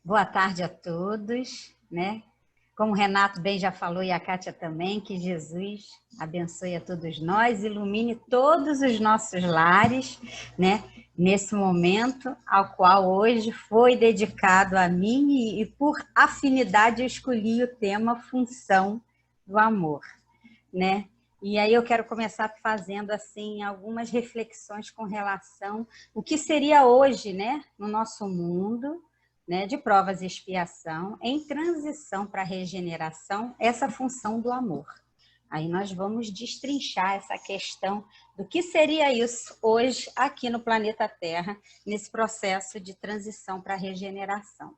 Boa tarde a todos, né? Como o Renato bem já falou e a Kátia também, que Jesus abençoe a todos nós, ilumine todos os nossos lares, né? Nesse momento ao qual hoje foi dedicado a mim e por afinidade eu escolhi o tema função do amor, né? E aí eu quero começar fazendo assim algumas reflexões com relação ao que seria hoje, né, no nosso mundo, né, de provas e expiação, em transição para a regeneração, essa função do amor. Aí nós vamos destrinchar essa questão do que seria isso hoje aqui no planeta Terra, nesse processo de transição para a regeneração.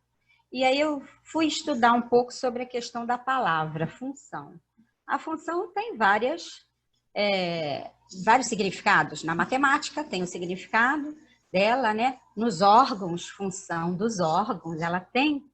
E aí eu fui estudar um pouco sobre a questão da palavra, função. A função tem vários significados. Na matemática tem o significado dela, né? Nos órgãos, função dos órgãos, ela tem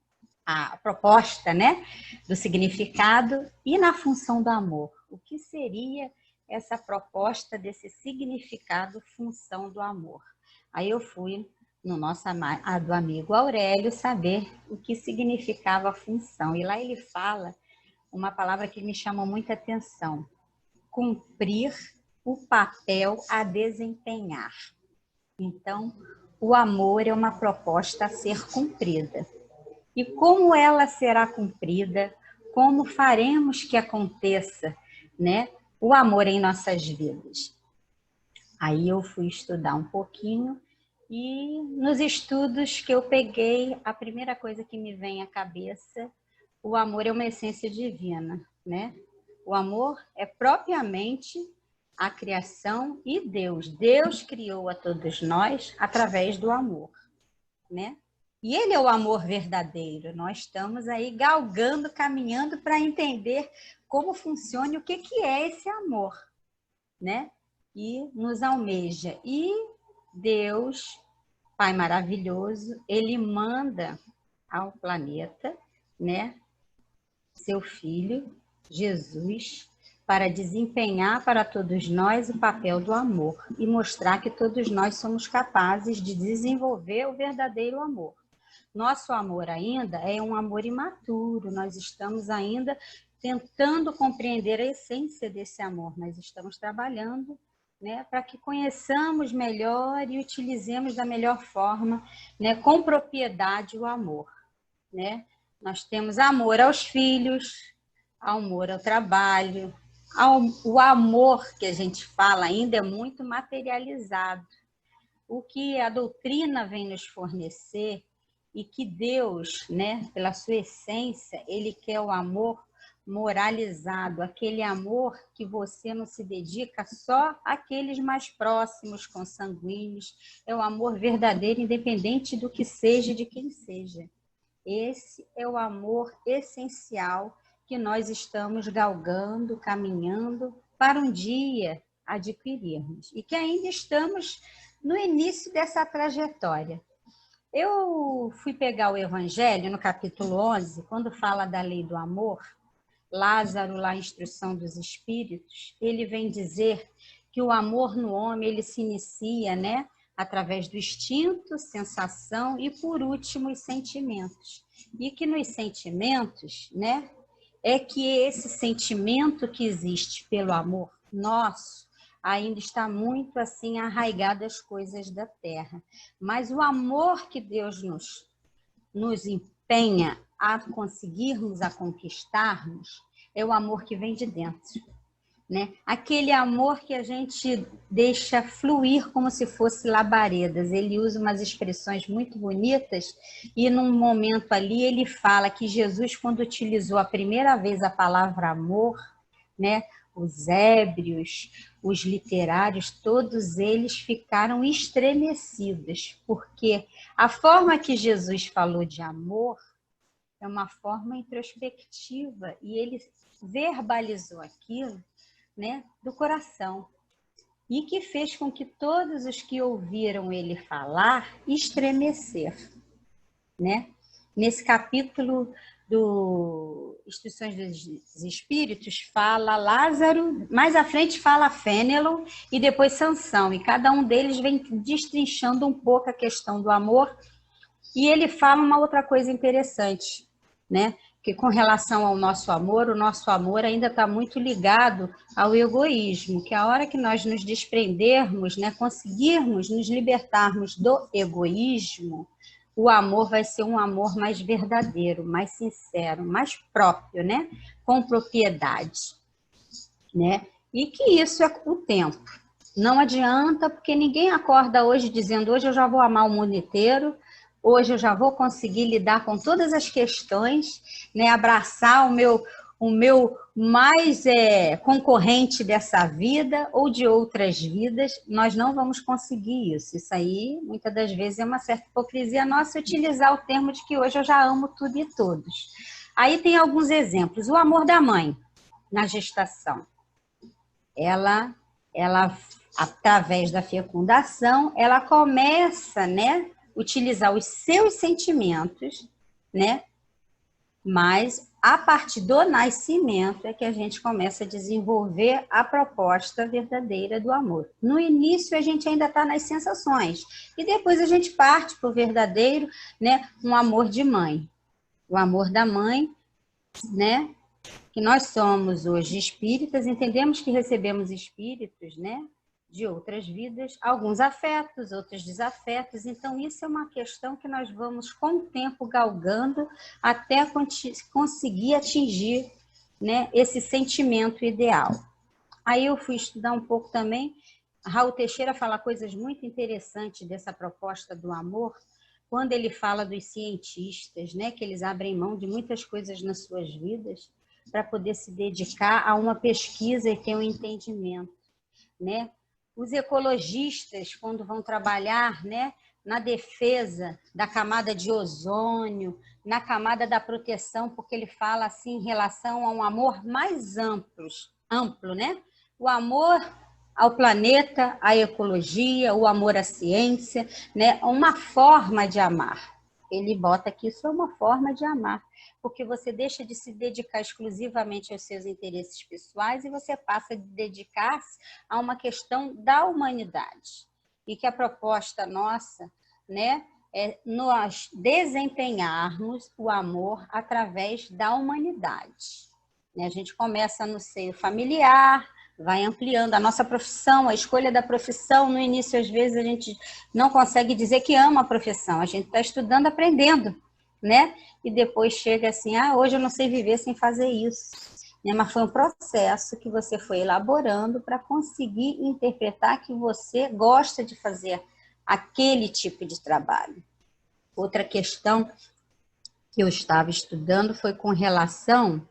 a proposta, né, do significado. E na função do amor, o que seria essa proposta desse significado, função do amor? Aí eu fui no nosso amado amigo Aurélio saber o que significava função. E lá ele fala uma palavra que me chamou muita atenção: cumprir o papel a desempenhar. Então, o amor é uma proposta a ser cumprida. E como ela será cumprida? Como faremos que aconteça, né, o amor em nossas vidas? Aí eu fui estudar um pouquinho e nos estudos que eu peguei, a primeira coisa que me vem à cabeça: o amor é uma essência divina, né? O amor é propriamente a criação e Deus. Deus criou a todos nós através do amor, né? E ele é o amor verdadeiro. Nós estamos aí galgando, caminhando para entender como funciona e o que é esse amor, né? E nos almeja. E Deus, Pai maravilhoso, ele manda ao planeta, né, seu Filho, Jesus, para desempenhar para todos nós o papel do amor e mostrar que todos nós somos capazes de desenvolver o verdadeiro amor. Nosso amor ainda é um amor imaturo, nós estamos ainda tentando compreender a essência desse amor, nós estamos trabalhando, né, para que conheçamos melhor e utilizemos da melhor forma, né, com propriedade o amor, né? Nós temos amor aos filhos, amor ao trabalho, o amor que a gente fala ainda é muito materializado. O que a doutrina vem nos fornecer e que Deus, né, pela sua essência, ele quer o amor moralizado, aquele amor que você não se dedica só àqueles mais próximos, consanguíneos, é o amor verdadeiro, independente do que seja e de quem seja. Esse é o amor essencial que nós estamos galgando, caminhando para um dia adquirirmos. E que ainda estamos no início dessa trajetória. Eu fui pegar o Evangelho no capítulo 11, quando fala da lei do amor. Lázaro, lá, Instrução dos Espíritos, ele vem dizer que o amor no homem, ele se inicia, né, através do instinto, sensação e, por último, os sentimentos. E que nos sentimentos, né, é que esse sentimento que existe pelo amor nosso ainda está muito assim arraigado às coisas da terra. Mas o amor que Deus nos empenha a conseguirmos, a conquistarmos, é o amor que vem de dentro, né? Aquele amor que a gente deixa fluir como se fosse labaredas. Ele usa umas expressões muito bonitas e num momento ali ele fala que Jesus, quando utilizou a primeira vez a palavra amor, né, os ébrios, os literários, todos eles ficaram estremecidos, porque a forma que Jesus falou de amor é uma forma introspectiva e ele verbalizou aquilo, né, do coração, e que fez com que todos os que ouviram ele falar estremecer, né? Nesse capítulo do Instruções dos Espíritos fala Lázaro, mais à frente fala Fênelon e depois Sansão, e cada um deles vem destrinchando um pouco a questão do amor E ele fala uma outra coisa interessante, né? Que com relação ao nosso amor, o nosso amor ainda está muito ligado ao egoísmo, que a hora que nós nos desprendermos, né, conseguirmos nos libertarmos do egoísmo, o amor vai ser um amor mais verdadeiro, mais sincero, mais próprio, né? Com propriedade, né? E que isso é o tempo. Não adianta, porque ninguém acorda hoje dizendo, hoje eu já vou amar o mundo inteiro, hoje eu já vou conseguir lidar com todas as questões, né? Abraçar o meu mais concorrente dessa vida ou de outras vidas. Nós não vamos conseguir isso. Isso aí, muitas das vezes, é uma certa hipocrisia nossa utilizar o termo de que hoje eu já amo tudo e todos. Aí tem alguns exemplos. O amor da mãe na gestação. Ela através da fecundação, ela começa, né, utilizar os seus sentimentos, né? Mas a partir do nascimento é que a gente começa a desenvolver a proposta verdadeira do amor. No início a gente ainda está nas sensações e depois a gente parte para o verdadeiro, né, um amor de mãe. O amor da mãe, né? Que nós somos hoje espíritas, entendemos que recebemos espíritos, né? De outras vidas, alguns afetos, outros desafetos. Então, isso é uma questão que nós vamos, com o tempo, galgando até conseguir atingir, né, esse sentimento ideal. Aí eu fui estudar um pouco também. Raul Teixeira fala coisas muito interessantes dessa proposta do amor, quando ele fala dos cientistas, né, que eles abrem mão de muitas coisas nas suas vidas para poder se dedicar a uma pesquisa e ter um entendimento, né? Os ecologistas, quando vão trabalhar, né, na defesa da camada de ozônio, na camada da proteção, porque ele fala assim em relação a um amor mais amplo, né? O amor ao planeta, à ecologia, o amor à ciência, né? Uma forma de amar. Ele bota que isso é uma forma de amar, porque você deixa de se dedicar exclusivamente aos seus interesses pessoais e você passa a dedicar-se a uma questão da humanidade. E que a proposta nossa, né, é nós desempenharmos o amor através da humanidade. A gente começa no seio familiar, vai ampliando a nossa profissão, a escolha da profissão. No início, às vezes, a gente não consegue dizer que ama a profissão. A gente está estudando, aprendendo, né? E depois chega assim, hoje eu não sei viver sem fazer isso. Mas foi um processo que você foi elaborando para conseguir interpretar que você gosta de fazer aquele tipo de trabalho. Outra questão que eu estava estudando foi com relação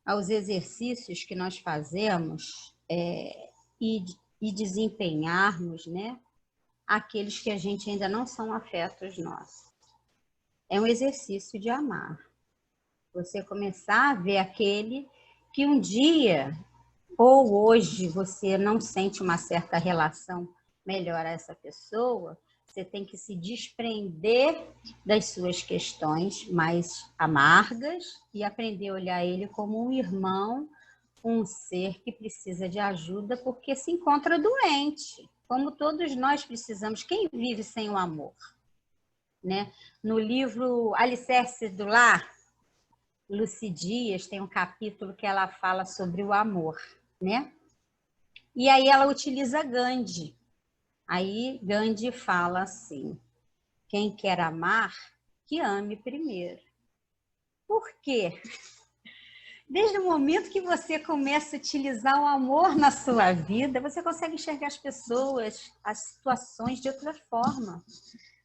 aos exercícios que nós fazemos e desempenharmos, né, aqueles que a gente ainda não são afetos nossos. É um exercício de amar. Você começar a ver aquele que um dia ou hoje você não sente uma certa relação melhor a essa pessoa, você tem que se desprender das suas questões mais amargas e aprender a olhar ele como um irmão, um ser que precisa de ajuda porque se encontra doente, como todos nós precisamos. Quem vive sem o amor? Né? No livro Alicerce do Lar, Lucy Dias tem um capítulo que ela fala sobre o amor, né? E aí ela utiliza Gandhi. Aí Gandhi fala assim: quem quer amar, que ame primeiro. Por quê? Desde o momento que você começa a utilizar o amor na sua vida, você consegue enxergar as pessoas, as situações de outra forma.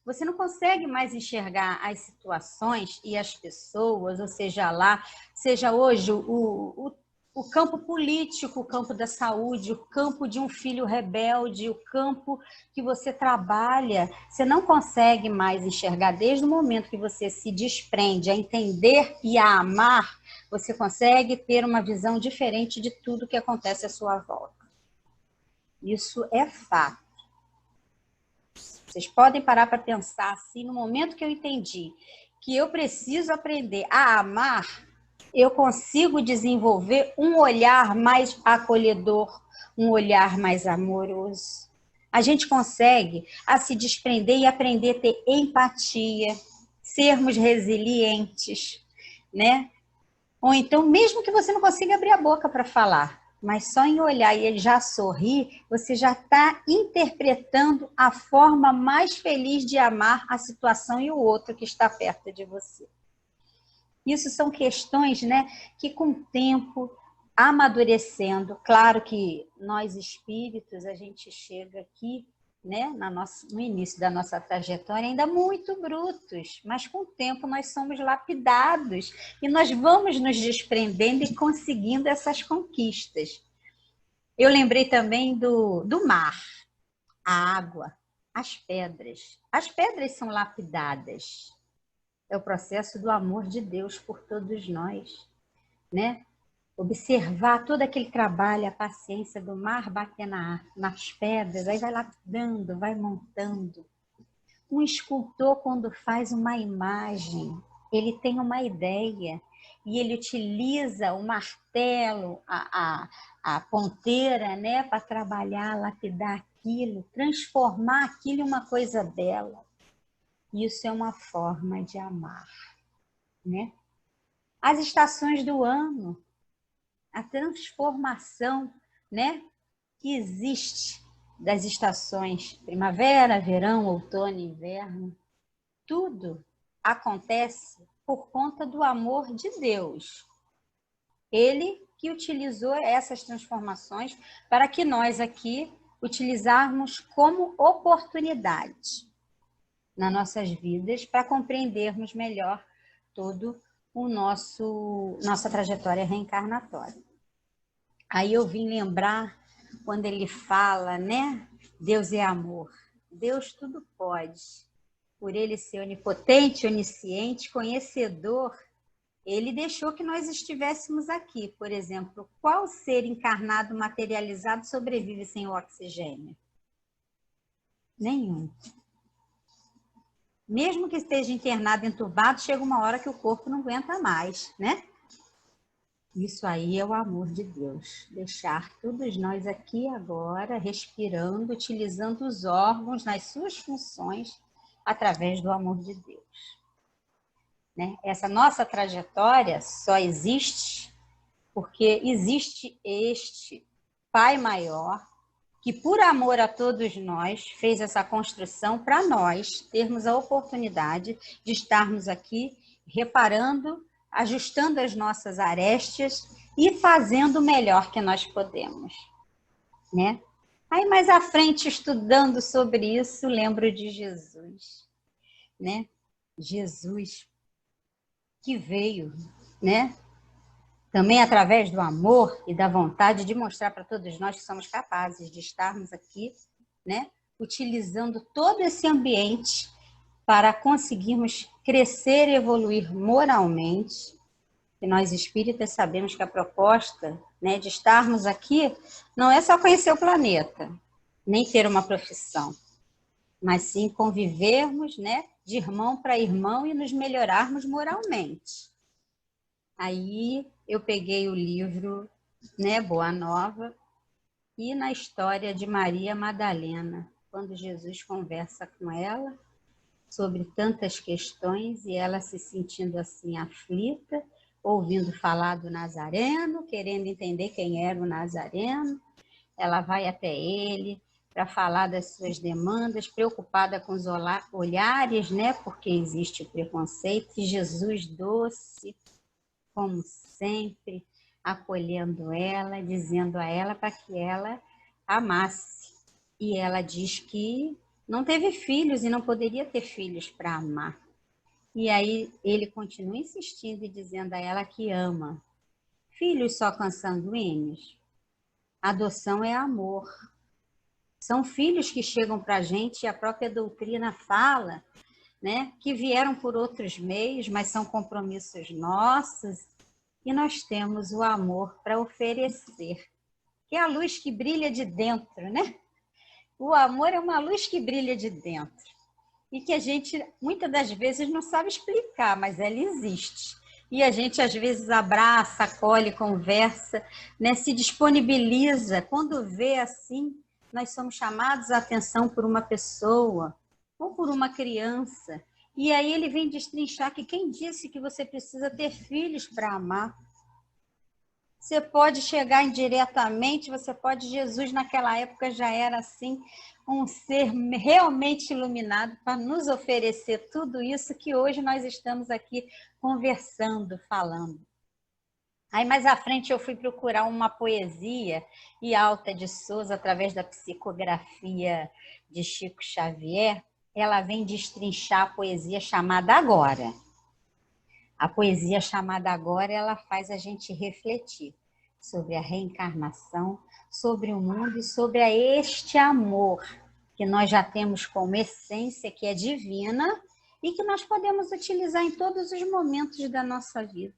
Você não consegue mais enxergar as situações e as pessoas, ou seja lá, seja hoje o campo político, o campo da saúde, o campo de um filho rebelde, o campo que você trabalha. Você não consegue mais enxergar desde o momento que você se desprende a entender e a amar, você consegue ter uma visão diferente de tudo que acontece à sua volta. Isso é fato. Vocês podem parar para pensar assim, no momento que eu entendi que eu preciso aprender a amar, eu consigo desenvolver um olhar mais acolhedor, um olhar mais amoroso, A gente consegue a se desprender e aprender a ter empatia, sermos resilientes, né? Ou então, mesmo que você não consiga abrir a boca para falar, mas só em olhar e ele já sorrir, você já está interpretando a forma mais feliz de amar a situação e o outro que está perto de você. Isso são questões, né, que com o tempo, amadurecendo, claro que nós espíritos, a gente chega aqui, né, no início da nossa trajetória, ainda muito brutos, mas com o tempo nós somos lapidados e nós vamos nos desprendendo e conseguindo essas conquistas. Eu lembrei também do mar, a água, as pedras. As pedras são lapidadas. É o processo do amor de Deus por todos nós, né? Observar todo aquele trabalho, a paciência do mar bater nas pedras, aí vai lapidando, vai montando. Um escultor, quando faz uma imagem, ele tem uma ideia e ele utiliza o martelo, a ponteira, né, para trabalhar, lapidar aquilo, transformar aquilo em uma coisa bela. Isso é uma forma de amar, né? As estações do ano, a transformação, né, que existe das estações primavera, verão, outono, inverno, tudo acontece por conta do amor de Deus. Ele que utilizou essas transformações para que nós aqui utilizarmos como oportunidade nas nossas vidas para compreendermos melhor todo nossa trajetória reencarnatória. Aí eu vim lembrar quando ele fala, né? Deus é amor. Deus tudo pode. Por ele ser onipotente, onisciente, conhecedor, ele deixou que nós estivéssemos aqui. Por exemplo, qual ser encarnado materializado sobrevive sem o oxigênio? Nenhum. Mesmo que esteja internado, entubado, chega uma hora que o corpo não aguenta mais, né? Isso aí é o amor de Deus. Deixar todos nós aqui agora, respirando, utilizando os órgãos nas suas funções, através do amor de Deus. Né? Essa nossa trajetória só existe porque existe este Pai maior, que por amor a todos nós fez essa construção para nós termos a oportunidade de estarmos aqui reparando, ajustando as nossas arestas e fazendo o melhor que nós podemos, né? Aí mais à frente, estudando sobre isso, lembro de Jesus, né? Jesus que veio, né? Também através do amor e da vontade de mostrar para todos nós que somos capazes de estarmos aqui, né, utilizando todo esse ambiente para conseguirmos crescer e evoluir moralmente. E nós espíritas sabemos que a proposta, né, de estarmos aqui não é só conhecer o planeta, nem ter uma profissão, mas sim convivermos, né, de irmão para irmão e nos melhorarmos moralmente. Aí eu peguei o livro, né, Boa Nova, e na história de Maria Madalena, quando Jesus conversa com ela sobre tantas questões e ela se sentindo assim aflita, ouvindo falar do Nazareno, querendo entender quem era o Nazareno, ela vai até ele para falar das suas demandas, preocupada com os olhares, né, porque existe o preconceito, e Jesus doce, como sempre, acolhendo ela, dizendo a ela para que ela amasse. E ela diz que não teve filhos e não poderia ter filhos para amar. E aí ele continua insistindo e dizendo a ela que ama. Filhos só consanguíneos? Adoção é amor. São filhos que chegam para a gente e a própria doutrina fala, né, que vieram por outros meios, mas são compromissos nossos, e nós temos o amor para oferecer, que é a luz que brilha de dentro, né? O amor é uma luz que brilha de dentro, e que a gente, muitas das vezes, não sabe explicar, mas ela existe. E a gente, às vezes, abraça, acolhe, conversa, né, se disponibiliza, quando vê assim, nós somos chamados a atenção por uma pessoa ou por uma criança. E aí ele vem destrinchar que quem disse que você precisa ter filhos para amar? Você pode chegar indiretamente, você pode... Jesus naquela época já era assim, um ser realmente iluminado para nos oferecer tudo isso que hoje nós estamos aqui conversando, falando. Aí mais à frente eu fui procurar uma poesia e Alta de Souza, através da psicografia de Chico Xavier, ela vem destrinchar a poesia chamada Agora. A poesia chamada Agora, ela faz a gente refletir sobre a reencarnação, sobre o mundo e sobre este amor que nós já temos como essência, que é divina, e que nós podemos utilizar em todos os momentos da nossa vida.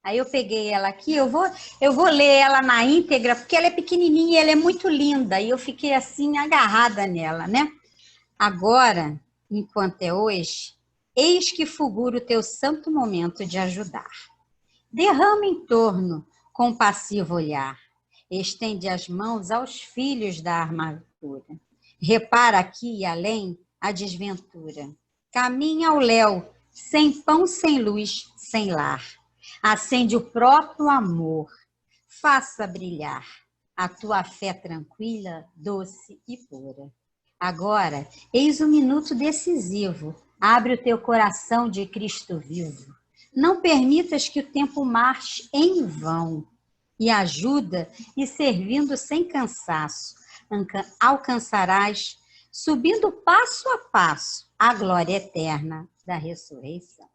Aí eu peguei ela aqui, eu vou ler ela na íntegra, porque ela é pequenininha e ela é muito linda, e eu fiquei assim agarrada nela, né? Agora, enquanto é hoje, eis que fulgura o teu santo momento de ajudar. Derrama em torno compassivo olhar, estende as mãos aos filhos da armadura. Repara aqui e além a desventura. Caminha ao léu, sem pão, sem luz, sem lar. Acende o próprio amor, faça brilhar a tua fé tranquila, doce e pura. Agora, eis o minuto decisivo, abre o teu coração de Cristo vivo. Não permitas que o tempo marche em vão, e ajuda e servindo sem cansaço, alcançarás, subindo passo a passo, a glória eterna da ressurreição.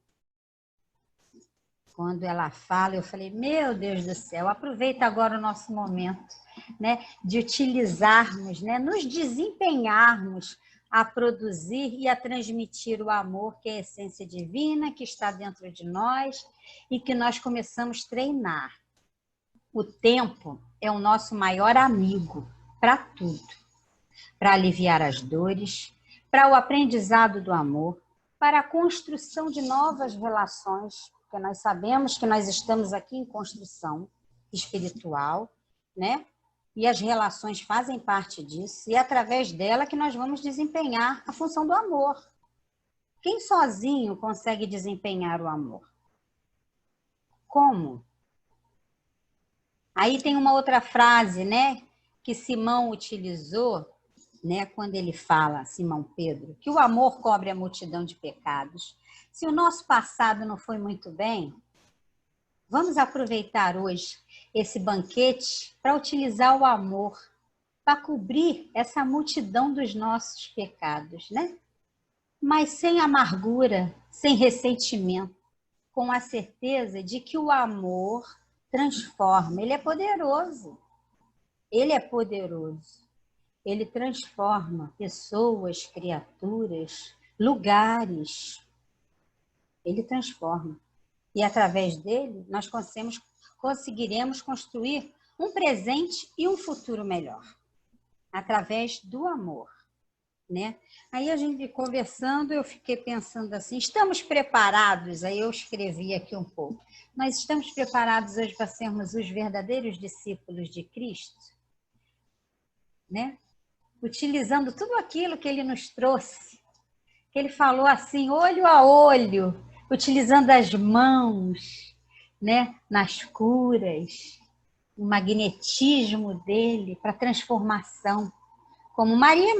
Quando ela fala, eu falei, meu Deus do céu, aproveita agora o nosso momento, né, de utilizarmos, né, nos desempenharmos a produzir e a transmitir o amor, que é a essência divina, que está dentro de nós e que nós começamos a treinar. O tempo é o nosso maior amigo para tudo, para aliviar as dores, para o aprendizado do amor, para a construção de novas relações, porque nós sabemos que nós estamos aqui em construção espiritual, né? E as relações fazem parte disso, e é através dela que nós vamos desempenhar a função do amor. Quem sozinho consegue desempenhar o amor? Como? Aí tem uma outra frase, né, que Simão utilizou, né, quando ele fala, Simão Pedro, que o amor cobre a multidão de pecados. Se o nosso passado não foi muito bem, vamos aproveitar hoje esse banquete para utilizar o amor, para cobrir essa multidão dos nossos pecados, né? Mas sem amargura, sem ressentimento, com a certeza de que o amor transforma, ele é poderoso. Ele é poderoso. Ele transforma pessoas, criaturas, lugares. Ele transforma. E através dele, nós conseguiremos construir um presente e um futuro melhor. Através do amor, né? Aí a gente conversando, eu fiquei pensando assim, estamos preparados? Aí eu escrevi aqui um pouco. Nós estamos preparados hoje para sermos os verdadeiros discípulos de Cristo? Né? Utilizando tudo aquilo que ele nos trouxe, que ele falou assim, olho a olho, utilizando as mãos, né, nas curas, o magnetismo dele para transformação. Como Maria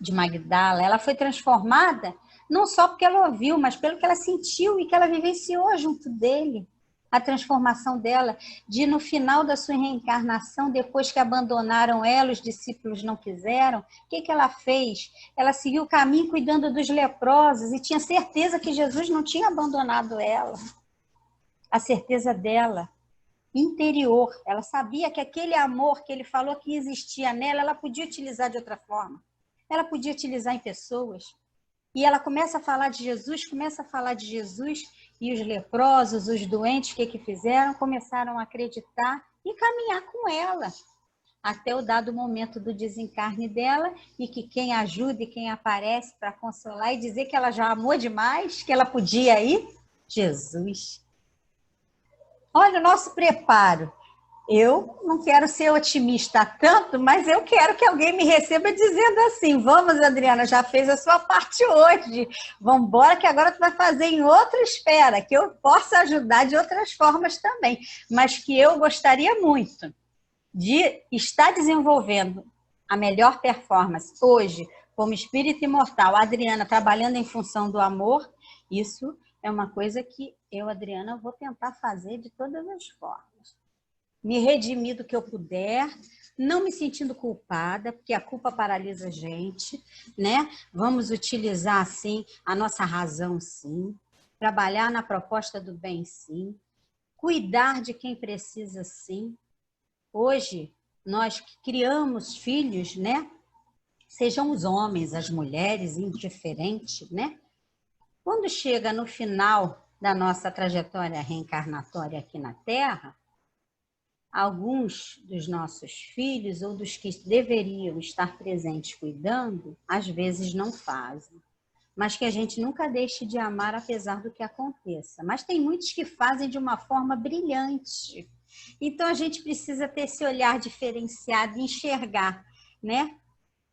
de Magdala, ela foi transformada não só porque ela ouviu, mas pelo que ela sentiu e que ela vivenciou junto dele. A transformação dela, de no final da sua reencarnação, depois que abandonaram ela, os discípulos não quiseram, o que ela fez? Ela seguiu o caminho cuidando dos leprosos e tinha certeza que Jesus não tinha abandonado ela. A certeza dela, interior, ela sabia que aquele amor que ele falou que existia nela, ela podia utilizar de outra forma. Ela podia utilizar em pessoas. E ela começa a falar de Jesus, e os leprosos, os doentes, o que fizeram? Começaram a acreditar e caminhar com ela, até o dado momento do desencarne dela, e que quem ajuda e quem aparece para consolar e dizer que ela já amou demais, que ela podia ir, Jesus. Olha o nosso preparo. Eu não quero ser otimista tanto, mas eu quero que alguém me receba dizendo assim: vamos, Adriana, já fez a sua parte hoje, vamos embora que agora tu vai fazer em outra esfera, que eu possa ajudar de outras formas também, mas que eu gostaria muito de estar desenvolvendo a melhor performance hoje, como espírito imortal, a Adriana trabalhando em função do amor. Isso é uma coisa que eu, Adriana, vou tentar fazer de todas as formas. Me redimir do que eu puder, não me sentindo culpada, porque a culpa paralisa a gente, né? Vamos utilizar, sim, a nossa razão, sim. Trabalhar na proposta do bem, sim. Cuidar de quem precisa, sim. Hoje, nós que criamos filhos, né? Sejam os homens, as mulheres, indiferente, né? Quando chega no final da nossa trajetória reencarnatória aqui na Terra, alguns dos nossos filhos ou dos que deveriam estar presentes cuidando, às vezes não fazem. Mas que a gente nunca deixe de amar apesar do que aconteça. Mas tem muitos que fazem de uma forma brilhante. Então a gente precisa ter esse olhar diferenciado e enxergar, né?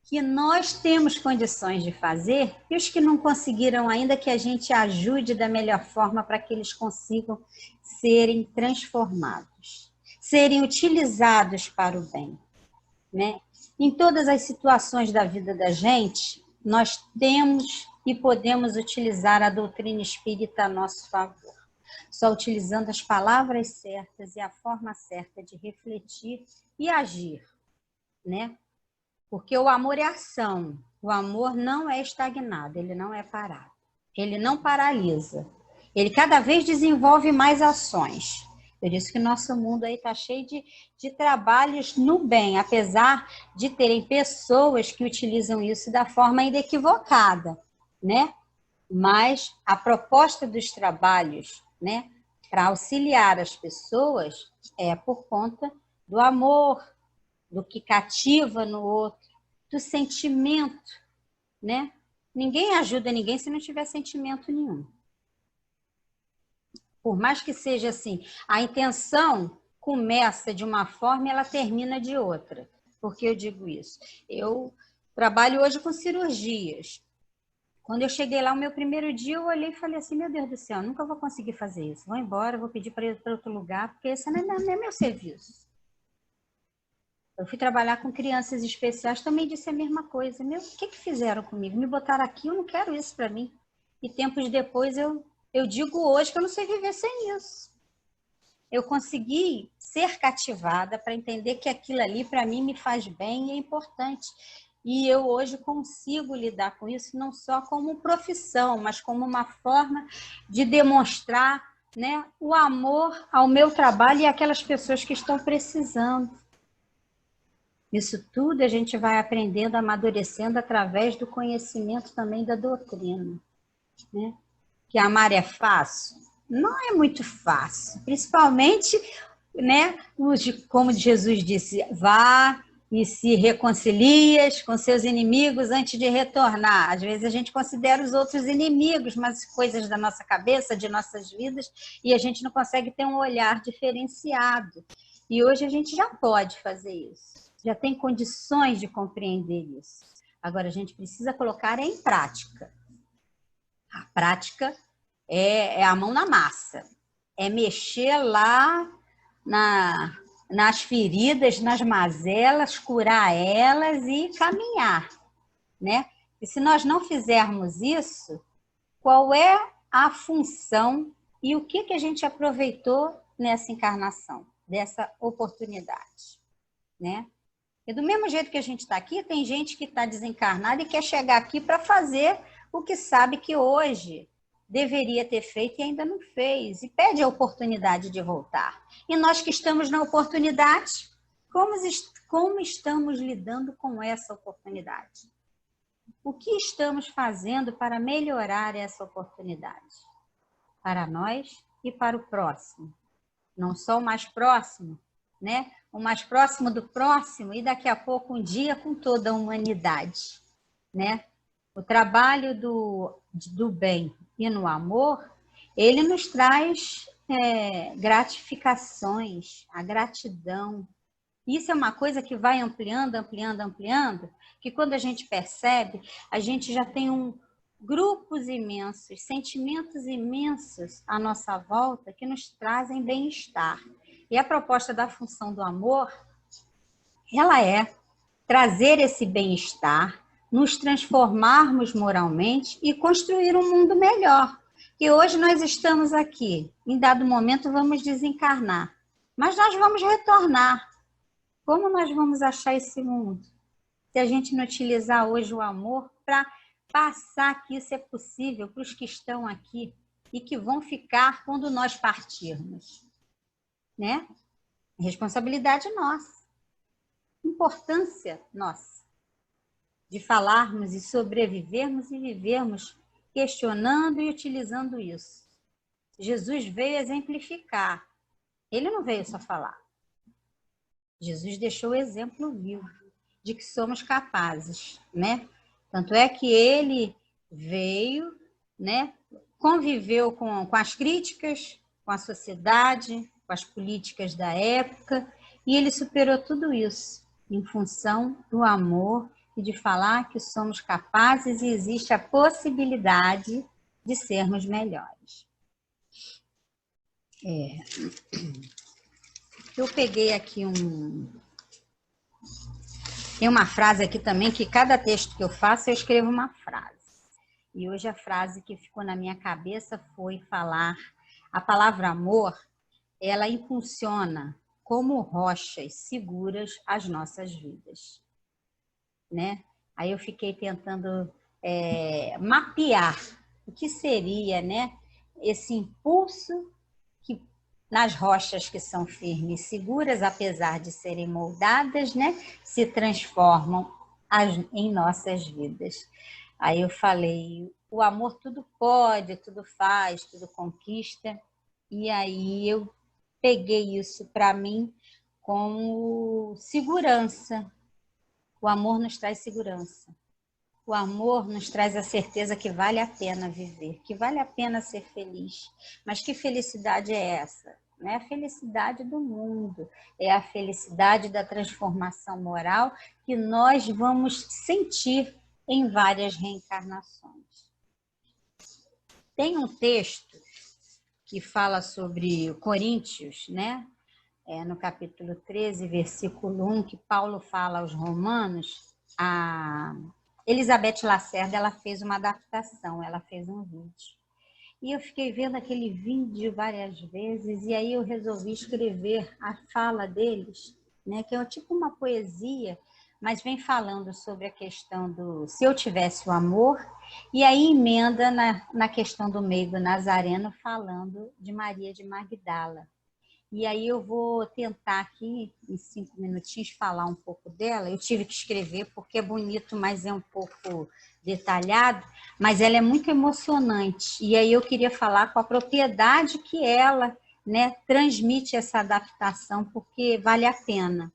Que nós temos condições de fazer e os que não conseguiram ainda, que a gente ajude da melhor forma para que eles consigam serem transformados, serem utilizados para o bem, né? Em todas as situações da vida da gente, nós temos e podemos utilizar a doutrina espírita a nosso favor, só utilizando as palavras certas e a forma certa de refletir e agir, né? Porque o amor é ação, o amor não é estagnado, ele não é parado, ele não paralisa, ele cada vez desenvolve mais ações. Por isso que nosso mundo aí está cheio de trabalhos no bem, apesar de terem pessoas que utilizam isso da forma ainda equivocada, né? Mas a proposta dos trabalhos, né, para auxiliar as pessoas é por conta do amor, do que cativa no outro, do sentimento, né? Ninguém ajuda ninguém se não tiver sentimento nenhum. Por mais que seja assim, a intenção começa de uma forma e ela termina de outra. Por que eu digo isso? Eu trabalho hoje com cirurgias. Quando eu cheguei lá, o meu primeiro dia, eu olhei e falei assim, meu Deus do céu, nunca vou conseguir fazer isso. Vou embora, vou pedir para ir para outro lugar, porque esse não é meu serviço. Eu fui trabalhar com crianças especiais, também disse a mesma coisa. Meu, o que fizeram comigo? Me botaram aqui, eu não quero isso para mim. E tempos depois, eu digo hoje que eu não sei viver sem isso. Eu consegui ser cativada para entender que aquilo ali, para mim, me faz bem e é importante. E eu hoje consigo lidar com isso não só como profissão, mas como uma forma de demonstrar, né, o amor ao meu trabalho e àquelas pessoas que estão precisando. Isso tudo a gente vai aprendendo, amadurecendo através do conhecimento também da doutrina, né? Que amar é fácil? Não é muito fácil, principalmente, né, como Jesus disse, vá e se reconcilias com seus inimigos antes de retornar. Às vezes a gente considera os outros inimigos, mas coisas da nossa cabeça, de nossas vidas, e a gente não consegue ter um olhar diferenciado. E hoje a gente já pode fazer isso, já tem condições de compreender isso. Agora a gente precisa colocar em prática. A prática é a mão na massa, é mexer lá nas feridas, nas mazelas, curar elas e caminhar, né? E se nós não fizermos isso, qual é a função e o que a gente aproveitou nessa encarnação, dessa oportunidade, né? E do mesmo jeito que a gente está aqui, tem gente que está desencarnada e quer chegar aqui para fazer o que sabe que hoje deveria ter feito e ainda não fez, e pede a oportunidade de voltar. E nós que estamos na oportunidade, como estamos lidando com essa oportunidade? O que estamos fazendo para melhorar essa oportunidade? Para nós e para o próximo. Não só o mais próximo, né? O mais próximo do próximo e daqui a pouco um dia com toda a humanidade, né? O trabalho do bem e no amor, ele nos traz gratificações, a gratidão. Isso é uma coisa que vai ampliando, ampliando, ampliando, que quando a gente percebe, a gente já tem grupos imensos, sentimentos imensos à nossa volta que nos trazem bem-estar. E a proposta da função do amor, ela é trazer esse bem-estar, nos transformarmos moralmente e construir um mundo melhor. Que hoje nós estamos aqui, em dado momento vamos desencarnar, mas nós vamos retornar. Como nós vamos achar esse mundo? Se a gente não utilizar hoje o amor para passar que isso é possível para os que estão aqui e que vão ficar quando nós partirmos, né? Responsabilidade nossa, importância nossa, de falarmos e sobrevivermos e vivermos questionando e utilizando isso. Jesus veio exemplificar, ele não veio só falar. Jesus deixou o exemplo vivo de que somos capazes, né? Tanto é que ele veio, né? Conviveu com as críticas, com a sociedade, com as políticas da época, e ele superou tudo isso em função do amor e de falar que somos capazes e existe a possibilidade de sermos melhores. Eu peguei aqui Tem uma frase aqui também, que cada texto que eu faço, eu escrevo uma frase. E hoje a frase que ficou na minha cabeça foi falar: a palavra amor, ela impulsiona como rochas seguras as nossas vidas. Né? Aí eu fiquei tentando mapear o que seria, né, esse impulso que nas rochas que são firmes e seguras, apesar de serem moldadas, né, se transformam em nossas vidas. Aí eu falei, o amor tudo pode, tudo faz, tudo conquista, e aí eu peguei isso para mim como segurança. O amor nos traz segurança. O amor nos traz a certeza que vale a pena viver, que vale a pena ser feliz. Mas que felicidade é essa? Não é a felicidade do mundo, é a felicidade da transformação moral que nós vamos sentir em várias reencarnações. Tem um texto que fala sobre Coríntios, né? No capítulo 13, versículo 1, que Paulo fala aos romanos. A Elizabeth Lacerda, ela fez uma adaptação, ela fez um vídeo. E eu fiquei vendo aquele vídeo várias vezes, e aí eu resolvi escrever a fala deles, né, que é tipo uma poesia, mas vem falando sobre a questão do se eu tivesse o amor, e aí emenda na questão do meigo nazareno, falando de Maria de Magdala. E aí eu vou tentar aqui, em 5 minutinhos, falar um pouco dela. Eu tive que escrever porque é bonito, mas é um pouco detalhado, mas ela é muito emocionante. E aí eu queria falar com a propriedade que ela, né, transmite essa adaptação, porque vale a pena,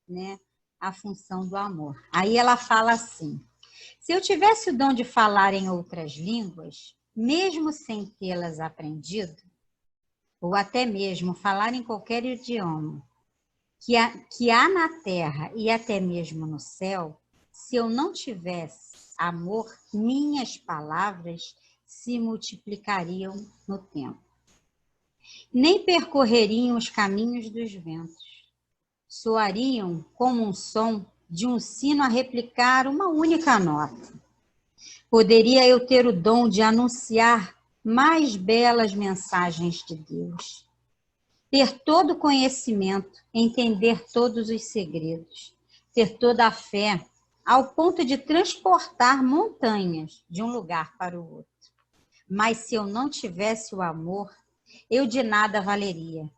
né, a função do amor. Aí ela fala assim: se eu tivesse o dom de falar em outras línguas, mesmo sem tê-las aprendido, ou até mesmo falar em qualquer idioma que há na terra e até mesmo no céu, se eu não tivesse amor, minhas palavras se multiplicariam no tempo. Nem percorreriam os caminhos dos ventos, soariam como um som de um sino a replicar uma única nota. Poderia eu ter o dom de anunciar mais belas mensagens de Deus, ter todo o conhecimento, entender todos os segredos, ter toda a fé, ao ponto de transportar montanhas de um lugar para o outro. Mas se eu não tivesse o amor, eu de nada valeria,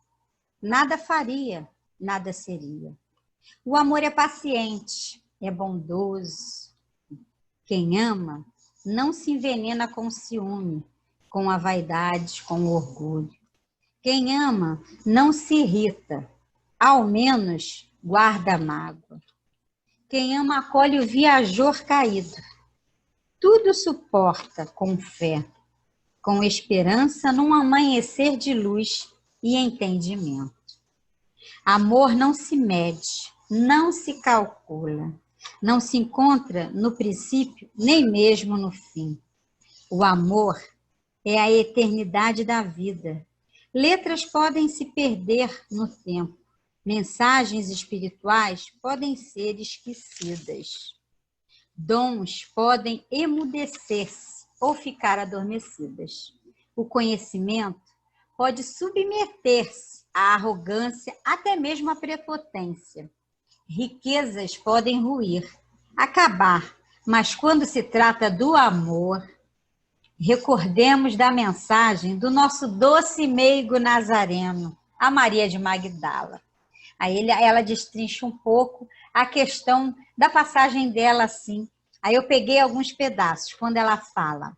nada faria, nada seria. O amor é paciente, é bondoso. Quem ama não se envenena com o ciúme, com a vaidade, com o orgulho. Quem ama não se irrita, ao menos guarda a mágoa. Quem ama acolhe o viajor caído. Tudo suporta com fé, com esperança num amanhecer de luz e entendimento. Amor não se mede, não se calcula, não se encontra no princípio, nem mesmo no fim. O amor é a eternidade da vida. Letras podem se perder no tempo, mensagens espirituais podem ser esquecidas, dons podem emudecer-se ou ficar adormecidas. O conhecimento pode submeter-se à arrogância, até mesmo à prepotência. Riquezas podem ruir, acabar, mas quando se trata do amor, recordemos da mensagem do nosso doce e meigo nazareno, a Maria de Magdala. Aí ela destrincha um pouco a questão da passagem dela assim. Aí eu peguei alguns pedaços, quando ela fala: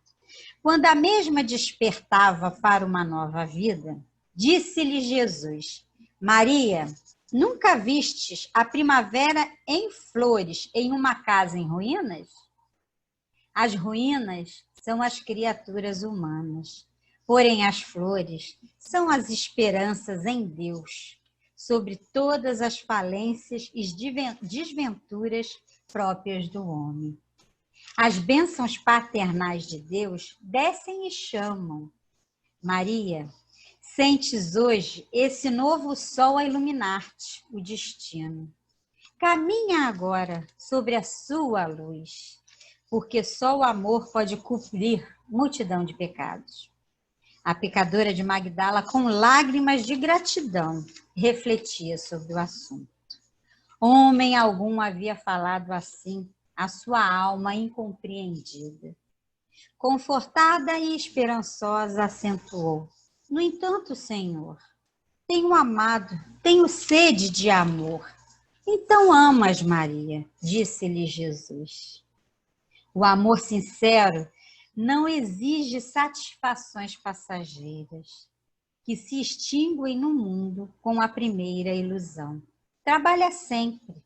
quando a mesma despertava para uma nova vida, disse-lhe Jesus: Maria, nunca vistes a primavera em flores em uma casa em ruínas? As ruínas são as criaturas humanas, porém as flores são as esperanças em Deus, sobre todas as falências e desventuras próprias do homem. As bênçãos paternais de Deus descem e chamam. Maria, sentes hoje esse novo sol a iluminar-te o destino. Caminha agora sobre a sua luz, porque só o amor pode cobrir multidão de pecados. A pecadora de Magdala, com lágrimas de gratidão, refletia sobre o assunto. Homem algum havia falado assim à sua alma incompreendida. Confortada e esperançosa, acentuou: no entanto, Senhor, tenho amado, tenho sede de amor. Então amas, Maria, disse-lhe Jesus. O amor sincero não exige satisfações passageiras, que se extinguem no mundo com a primeira ilusão. Trabalha sempre,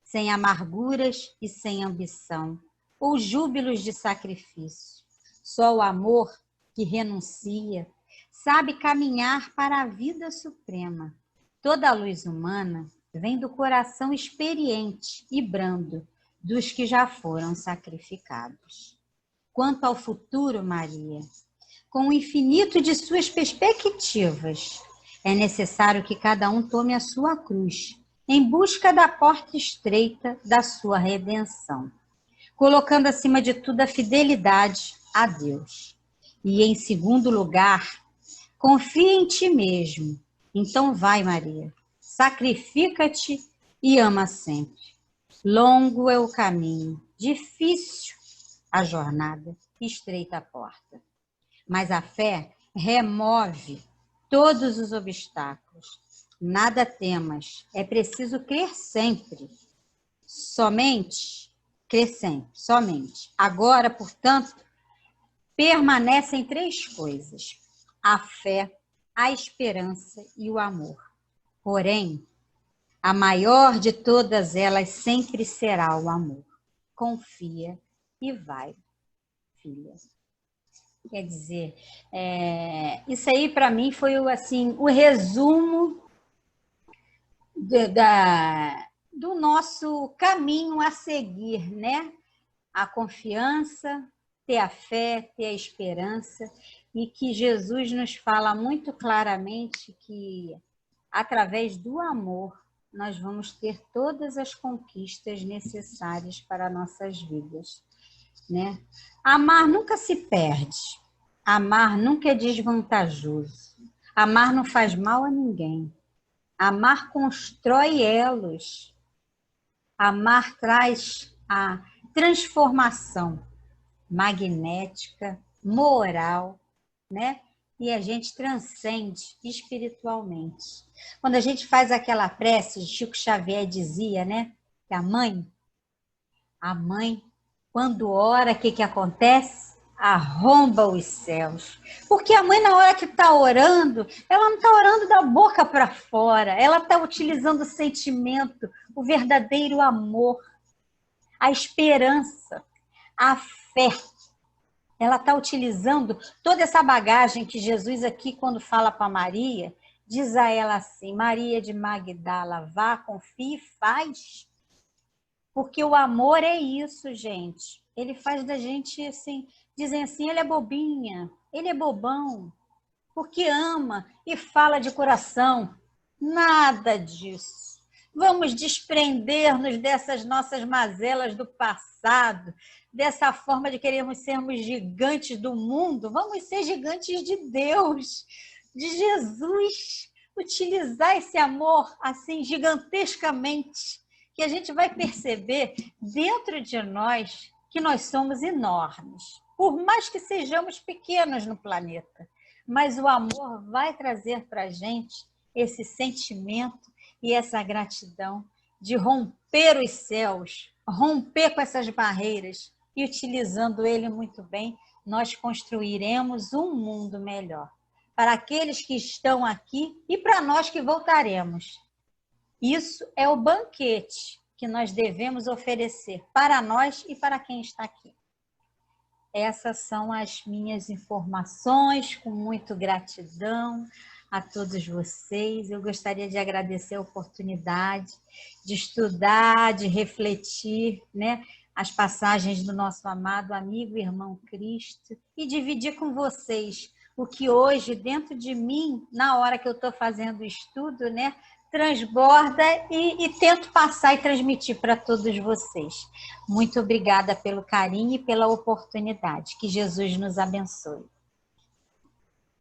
sem amarguras e sem ambição, ou júbilos de sacrifício. Só o amor que renuncia sabe caminhar para a vida suprema. Toda a luz humana vem do coração experiente e brando dos que já foram sacrificados. Quanto ao futuro, Maria, com o infinito de suas perspectivas, é necessário que cada um tome a sua cruz, em busca da porta estreita da sua redenção, colocando acima de tudo a fidelidade a Deus. E, em segundo lugar, confia em ti mesmo. Então vai, Maria, sacrifica-te e ama sempre. Longo é o caminho, difícil a jornada, estreita a porta. Mas a fé remove todos os obstáculos. Nada temas, é preciso crer sempre. Crer sempre, somente. Agora, portanto, permanecem três coisas: a fé, a esperança e o amor. Porém, a maior de todas elas sempre será o amor. Confia e vai, filha. Quer dizer, isso aí para mim foi assim, o resumo do nosso caminho a seguir, né? A confiança, ter a fé, ter a esperança, e que Jesus nos fala muito claramente que, através do amor, nós vamos ter todas as conquistas necessárias para nossas vidas, né? Amar nunca se perde, amar nunca é desvantajoso, amar não faz mal a ninguém, amar constrói elos, amar traz a transformação magnética, moral, né? E a gente transcende espiritualmente. Quando a gente faz aquela prece, Chico Xavier dizia, né? Que a mãe, quando ora, o que acontece? Arromba os céus. Porque a mãe, na hora que está orando, ela não está orando da boca para fora, ela está utilizando o sentimento, o verdadeiro amor, a esperança, a fé. Ela está utilizando toda essa bagagem que Jesus aqui, quando fala para Maria, diz a ela assim: Maria de Magdala, vá, confie e faz. Porque o amor é isso, gente. Ele faz da gente assim, dizem assim, ele é bobinha, ele é bobão, porque ama e fala de coração. Nada disso. Vamos desprender-nos dessas nossas mazelas do passado, dessa forma de querermos sermos gigantes do mundo. Vamos ser gigantes de Deus, de Jesus. Utilizar esse amor assim gigantescamente, que a gente vai perceber dentro de nós que nós somos enormes, por mais que sejamos pequenos no planeta. Mas o amor vai trazer para a gente esse sentimento e essa gratidão de romper os céus, romper com essas barreiras e, utilizando ele muito bem, nós construiremos um mundo melhor para aqueles que estão aqui e para nós que voltaremos. Isso é o banquete que nós devemos oferecer para nós e para quem está aqui. Essas são as minhas informações, com muito gratidão a todos vocês. Eu gostaria de agradecer a oportunidade de estudar, de refletir, né, as passagens do nosso amado amigo e irmão Cristo e dividir com vocês o que hoje, dentro de mim, na hora que eu estou fazendo o estudo, né, transborda e tento passar e transmitir para todos vocês. Muito obrigada pelo carinho e pela oportunidade. Que Jesus nos abençoe.